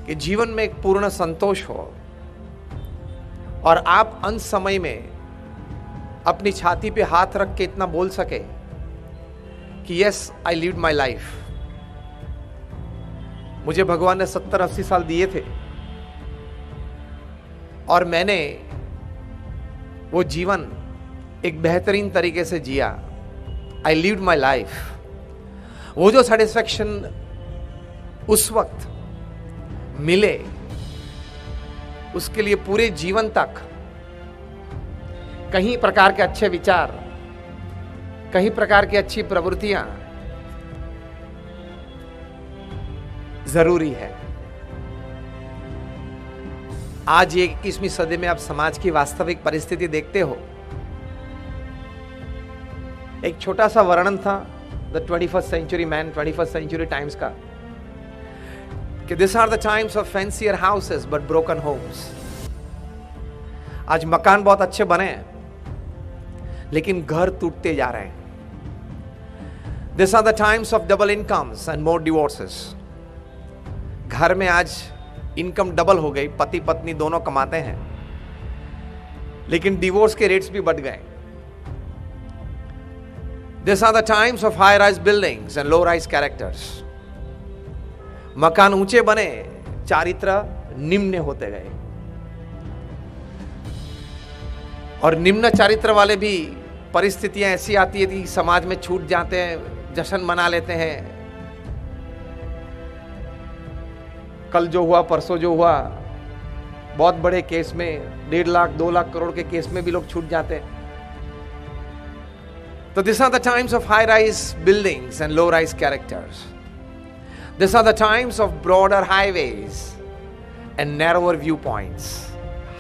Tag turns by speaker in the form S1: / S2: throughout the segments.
S1: कि जीवन में एक पूर्ण संतोष हो और आप अंत समय में अपनी छाती पे हाथ रख के इतना बोल सके कि yes, I lived my life. मुझे भगवान ने 70-80 साल दिए थे और मैंने वो जीवन एक बेहतरीन तरीके से जिया। I lived my life. वो जो सेटिस्फैक्शन उस वक्त मिले, उसके लिए पूरे जीवन तक कहीं प्रकार के अच्छे विचार, कहीं प्रकार की अच्छी प्रवृत्तियां जरूरी है। आज ये 21वीं सदी में आप समाज की वास्तविक परिस्थिति देखते हो। एक छोटा सा वर्णन था the 21st century man, 21st century times का, कि this are the times of fancier houses but broken homes. आज मकान बहुत अच्छे बने हैं लेकिन घर टूटते जा रहे हैं। This are the times of double incomes and more divorces. घर में आज इनकम डबल हो गई, पति पत्नी दोनों कमाते हैं, लेकिन डिवोर्स के रेट्स भी बढ़ गए। These are the times of high-rise buildings and low-rise characters. मकान ऊंचे बने, चारित्र निम्न होते गए, और निम्न चारित्र वाले भी परिस्थितियां ऐसी आती है कि समाज में छूट जाते हैं, जश्न मना लेते हैं। कल जो हुआ, परसों जो हुआ, बहुत बड़े केस में 1.5 लाख 2 लाख करोड़ के केस में भी लोग छूट जाते हैं। So these are the times of high-rise buildings and low-rise characters. These are the times of broader highways and narrower viewpoints.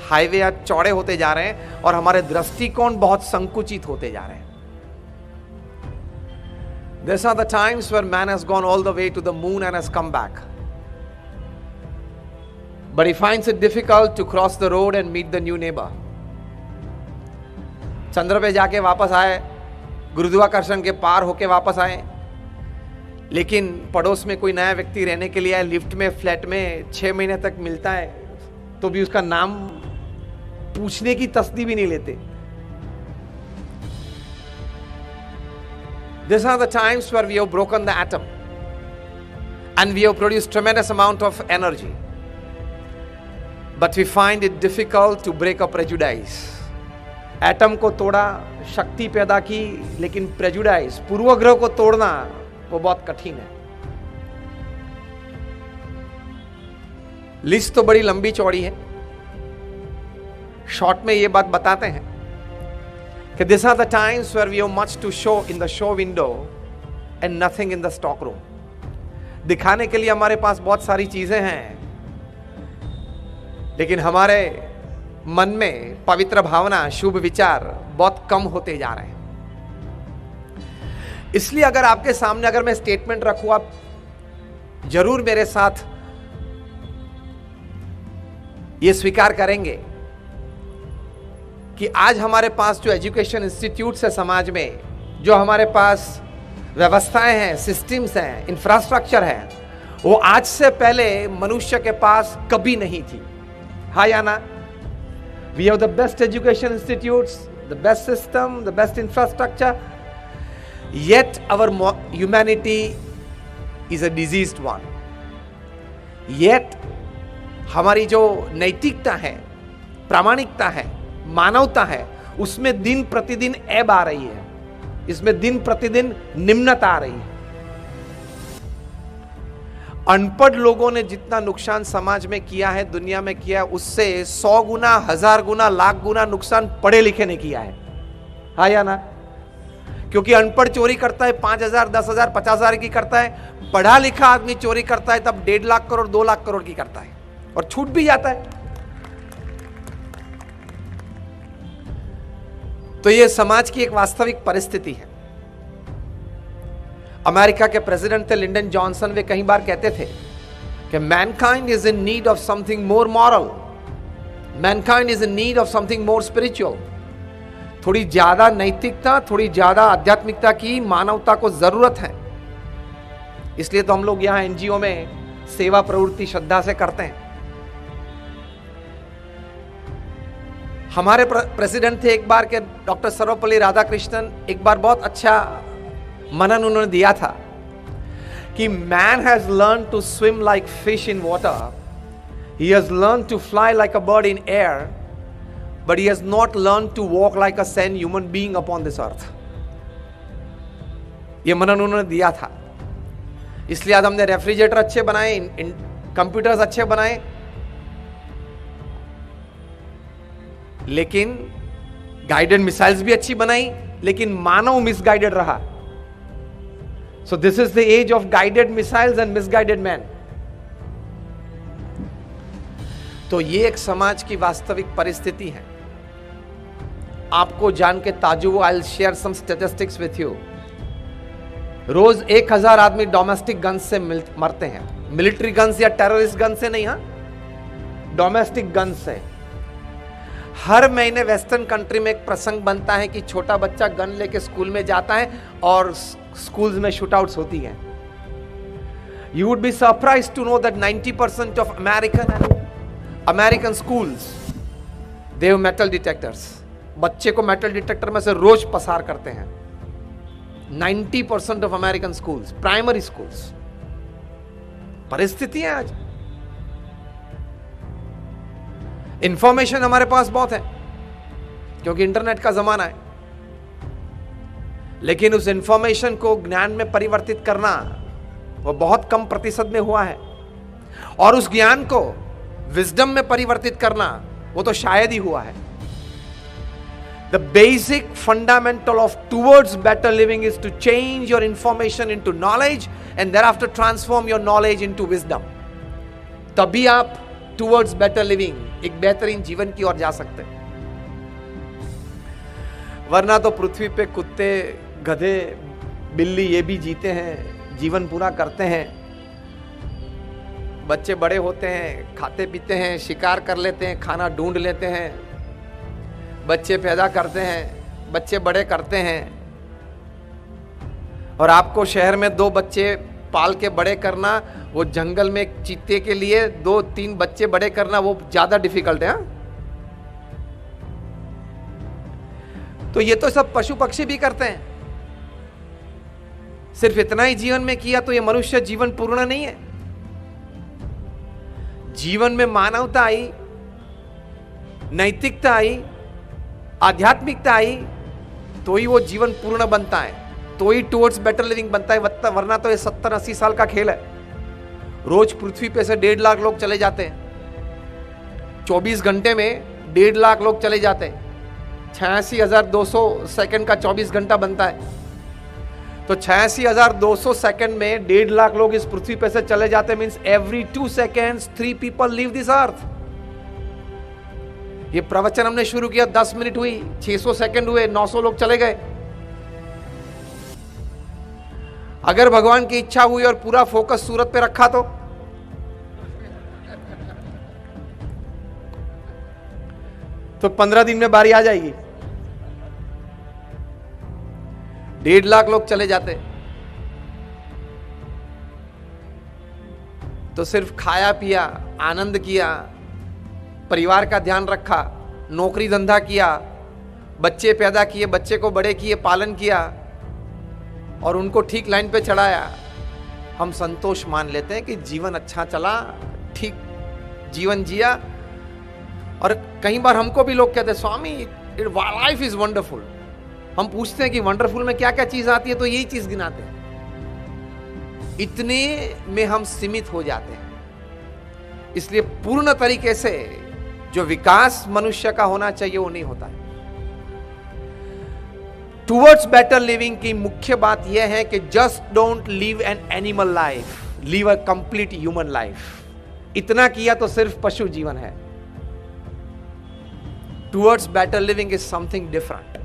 S1: Highway आज चौड़े होते जा रहे हैं और हमारे दृष्टिकोण बहुत संकुचित होते जा रहे हैं। These are the times where man has gone all the way to the moon and has come back. But he finds it difficult to cross the road and meet the new neighbor. चंद्र पे जाके वापस आए, गुरुत्वाकर्षण के पार होके वापस आए, लेकिन पड़ोस में कोई नया व्यक्ति रहने के लिए आए, लिफ्ट में, फ्लैट में 6 महीने तक मिलता है तो भी उसका नाम पूछने की तसदी भी नहीं लेते। These are the times where we have broken the atom and we have produced tremendous amount of energy, but we find it difficult to break a prejudice. Atom को तोड़ा, शक्ति पैदा की, लेकिन प्रेजुडाइज, पूर्वग्रह को तोड़ना वो बहुत कठिन है। लिस्ट तो बड़ी लंबी चौड़ी है, शॉर्ट में ये बात बताते हैं कि this are the times where we have much to show in the show window and nothing in the stock room. दिखाने के लिए हमारे पास बहुत सारी चीजें हैं, लेकिन हमारे मन में पवित्र भावना, शुभ विचार बहुत कम होते जा रहे हैं। इसलिए अगर आपके सामने अगर मैं स्टेटमेंट रखूं, आप जरूर मेरे साथ ये स्वीकार करेंगे कि आज हमारे पास जो एजुकेशन इंस्टीट्यूट्स है समाज में, जो हमारे पास व्यवस्थाएं हैं, सिस्टम्स हैं, इंफ्रास्ट्रक्चर है, वो आज से पहले मनुष्य के पास कभी नहीं थी। हाँ या ना? We have the best education institutes, the best system, the best infrastructure, yet our humanity is a diseased one. Yet हमारी जो नैतिकता है, प्रामाणिकता है, मानवता है, उसमें दिन प्रतिदिन ऐब आ रही है, इसमें दिन प्रतिदिन निम्नता आ रही है। अनपढ़ लोगों ने जितना नुकसान समाज में किया है, दुनिया में किया है, उससे 100 गुना, 1000 गुना, लाख गुना नुकसान पढ़े लिखे ने किया है। हाँ या ना? क्योंकि अनपढ़ चोरी करता है 5,000, 10,000, 50,000 की करता है, पढ़ा लिखा आदमी चोरी करता है तब 1.5 लाख करोड़, 2 लाख करोड़ की करता है और छूट भी जाता है। तो यह समाज की एक वास्तविक परिस्थिति है। अमेरिका के प्रेसिडेंट थे लिंडन जॉनसन, वे कई बार कहते थे कि Mankind is in need of something more moral, Mankind is in need of something more spiritual. थोड़ी ज्यादा नैतिकता, थोड़ी ज्यादा आध्यात्मिकता की मानवता को जरूरत है। इसलिए तो हम लोग यहाँ एनजीओ में सेवा प्रवृत्ति श्रद्धा से करते हैं। हमारे प्रेसिडेंट थे एक बार के डॉक्टर सर्वपल्ली राधाकृष्णन, एक बार बहुत अच्छा मनन उन्होंने दिया था कि man has learn to swim like fish in water, he has learn to fly like a bird in air, but he has not learn to walk like a sane human being upon this earth. ये मनन उन्होंने दिया था। इसलिए आज हमने refrigerator अच्छे बनाए, कंप्यूटर्स अच्छे बनाए, लेकिन गाइडेड मिसाइल्स भी अच्छी बनाई, लेकिन मानव मिसगाइडेड रहा। So this is the age of guided missiles and misguided man. तो ये एक समाज की वास्तविक परिस्थिति है। आपको जान के ताजुब, I will share some statistics with you. रोज 1000 आदमी डोमेस्टिक गन्स से मरते हैं, मिलिट्री गन्स या टेररिस्ट गन से नहीं, हाँ, डोमेस्टिक गन्स से। हर महीने वेस्टर्न कंट्री में एक प्रसंग बनता है कि छोटा बच्चा गन लेके स्कूल में जाता है और स्कूल्स में शूटआउट्स होती हैं। You would be surprised to know that 90% of American schools they have metal detectors. बच्चे को मेटल डिटेक्टर में से रोज पसार करते हैं। 90% of American schools, primary schools. परिस्थिति है आज। इंफॉर्मेशन हमारे पास बहुत है क्योंकि इंटरनेट का जमाना है, लेकिन उस इंफॉर्मेशन को ज्ञान में परिवर्तित करना वो बहुत कम प्रतिशत में हुआ है, और उस ज्ञान को विजडम में परिवर्तित करना वो तो शायद ही हुआ है। The basic fundamental of towards better living is to change your information into knowledge and thereafter transform your knowledge into wisdom. तभी आप towards better living, एक बेहतरीन जीवन की ओर जा सकते हैं। वरना तो पृथ्वी पे कुत्ते, गधे, बिल्ली ये भी जीते हैं, जीवन पूरा करते हैं। बच्चे बड़े होते हैं, खाते पीते हैं, शिकार कर लेते हैं, खाना ढूंढ लेते हैं, बच्चे पैदा करते हैं, बच्चे बड़े करते हैं। और आपको शहर में 2 बच्चे पाल के बड़े करना, वो जंगल में एक चीते के लिए 2-3 बच्चे बड़े करना वो ज्यादा डिफिकल्ट है। तो ये तो सब पशु पक्षी भी करते हैं। सिर्फ इतना ही जीवन में किया तो ये मनुष्य जीवन पूर्ण नहीं है। जीवन में मानवता आई, नैतिकता आई, आध्यात्मिकता आई, तो ही वो जीवन पूर्ण बनता है, तो ही टुवर्ड्स बेटर लिविंग बनता है। वरना तो ये 70-80 साल का खेल है। रोज पृथ्वी पे से 1.5 लाख लोग चले जाते हैं, 24 घंटे में 1.5 लाख लोग चले जाते हैं। 86,200 सेकंड का 24 घंटा बनता है, तो 86,200 सेकंड में 1.5 लाख लोग इस पृथ्वी पे से चले जाते हैं। Means every 2 seconds 3 people leave this earth. ये प्रवचन हमने शुरू किया, 10 मिनट हुई, 600 सेकंड हुए, 900 लोग चले गए। अगर भगवान की इच्छा हुई और पूरा फोकस सूरत पे रखा तो 15 दिन में बारी आ जाएगी। 1.5 लाख लोग चले जाते तो सिर्फ खाया पिया, आनंद किया, परिवार का ध्यान रखा, नौकरी धंधा किया, बच्चे पैदा किए, बच्चे को बड़े किए, पालन किया और उनको ठीक लाइन पे चढ़ाया। हम संतोष मान लेते हैं कि जीवन अच्छा चला, ठीक जीवन जिया। और कई बार हमको भी लोग कहते हैं, स्वामी लाइफ इज वंडरफुल। हम पूछते हैं कि वंडरफुल में क्या क्या चीज आती है, तो यही चीज गिनाते हैं। इतने में हम सीमित हो जाते हैं। इसलिए पूर्ण तरीके से जो विकास मनुष्य का होना चाहिए वो नहीं होता है। टुवर्ड्स बेटर लिविंग की मुख्य बात यह है कि just don't live an animal life, live a complete human life. इतना किया तो सिर्फ पशु जीवन है। Towards better living is something different.